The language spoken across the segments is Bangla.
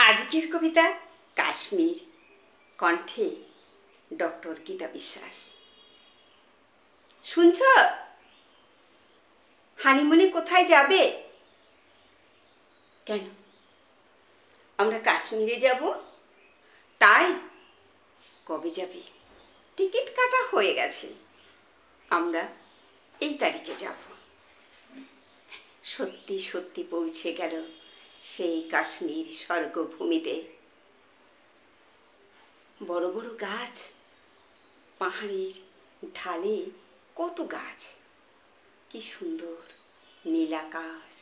আজকের কবিতা কাশ্মীর, কণ্ঠে ডক্টর গীতা বিশ্বাস। শুনছ? হানিমুনে কোথায় যাবে? কেন আমরা কাশ্মীরে যাব? তাই কবে যাবে? টিকিট কাটা হয়ে গেছে, আমরা এই তারিখে যাব। সত্যি সত্যি পৌঁছে গেল সেই কাশ্মীর স্বর্গভূমিতে। বড় বড় গাছ, পাহাড়ের ঢালে কত গাছ, কি সুন্দর নীল আকাশ,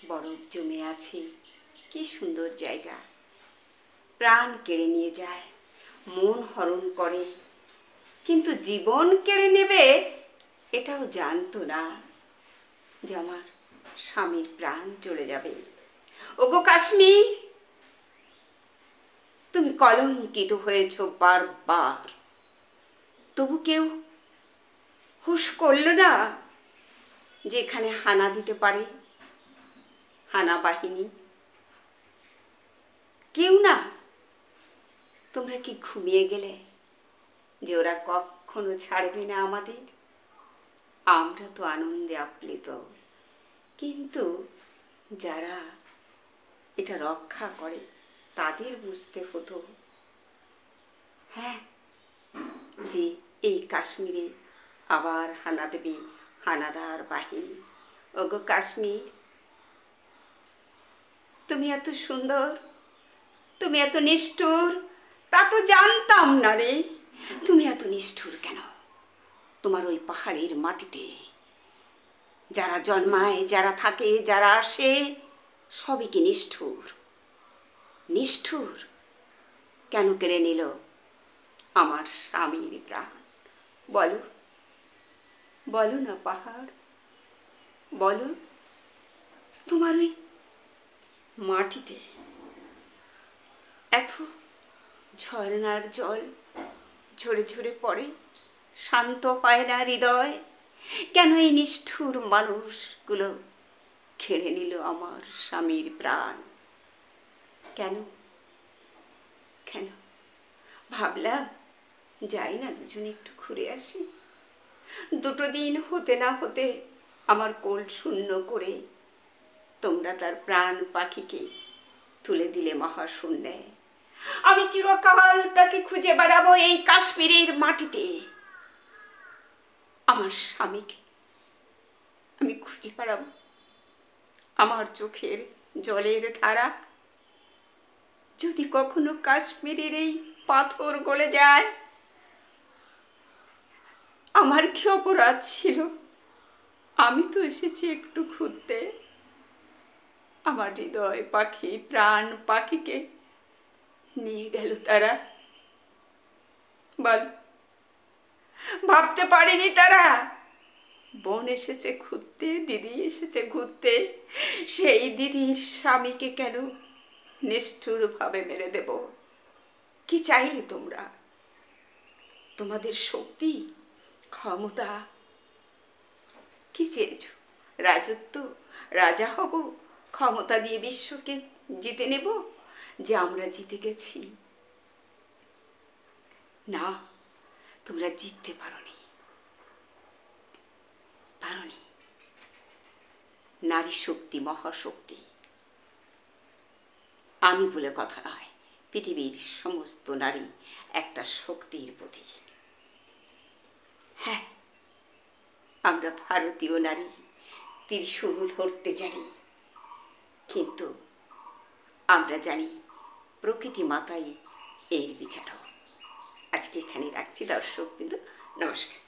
বরফ জমে আছে, কি সুন্দর জায়গা। প্রাণ কেড়ে নিয়ে যায়, মন হরণ করে, কিন্তু জীবন কেড়ে নেবে এটাও জানতো না যে আমার স্বামীর প্রাণ চলে যাবে। ওগো কাশ্মীর, তুমি কলঙ্কিত হয়েছ বারবার, তবু কেউ হুঁশ করল না যে এখানে হানা দিতে পারে, হানা বাহিনী কেউ না। তোমরা কি ঘুমিয়ে গেলে যে ওরা কখনো ছাড়বে না আমাদের? আমরা তো আনন্দে আপ্লুত, কিন্তু যারা এটা রক্ষা করে তাদের বুঝতে হতো, হ্যাঁ, যে এই কাশ্মীরে আবার হানা দেবে হানাদার বাহিনী। ওগো কাশ্মীর, তুমি এত সুন্দর, তুমি এত নিষ্ঠুর, তা তো জানতাম না রে। তুমি এত নিষ্ঠুর কেন? তোমার ওই পাহাড়ের মাটিতে যারা জন্মায়, যারা থাকে, যারা আসে, সবই কি নিষ্ঠুর? নিষ্ঠুর কেন কেড়ে নিল আমার স্বামীর প্রাণ? বলো, বলো না পাহাড়, বলো। তোমার ওই মাটিতে এত ঝর্ণার জল ঝরে ঝরে পড়ে, শান্ত হয় না হৃদয়? কেন এই নিষ্ঠুর মানুষগুলো কেড়ে নিল আমার স্বামীর প্রাণ? কেন কেন? ভাবলাম যাই না, দুজনে একটু ঘুরে আসি। দুটো দিন হতে না হতে আমার কোল শূন্য করে তোমরা তার প্রাণ পাখিকে তুলে দিলে মহাশূন্যে। আমি চিরকাল তাকে খুঁজে বেড়াবো এই কাশ্মীরের মাটিতে। আমার স্বামীকে আমি খুঁজে বেড়াবো। আমার চোখের জলের ধারা যদি কখনো কাশ্মীরের এই পাথর গলে যায়, আমার কি অপরাধ ছিল? আমি তো এসেছি একটু ঘুরতে। আমার হৃদয় পাখি, প্রাণ পাখিকে নিয়ে গেল তারা। বল, ভাবতে পারেনি তারা বোন এসেছে ঘুরতে, দিদি এসেছে ঘুরতে, সেই দিদির স্বামীকে কেন নিষ্ঠুর ভাবে মেরে দেব? কি চাইলে তোমরা? তোমাদের শক্তি, ক্ষমতা, কি চেয়েছ? রাজত্ব, রাজা হব, ক্ষমতা দিয়ে বিশ্বকে জিতে নেব যে আমরা জিতে গেছি? না, তোমরা জিততে পারোনি, পারোনি। নারী শক্তি মহাশক্তি, আমি বলে কথা নয়, পৃথিবীর সমস্ত নারী একটা শক্তির প্রতীক। হ্যাঁ, আমরা ভারতীয় নারী ত্রিশূল ধরতে জানি, কিন্তু আমরা জানি প্রকৃতি মাতাই এর বিচারক। আজকে এখানে রাখছি দর্শক বিন্দু, নমস্কার।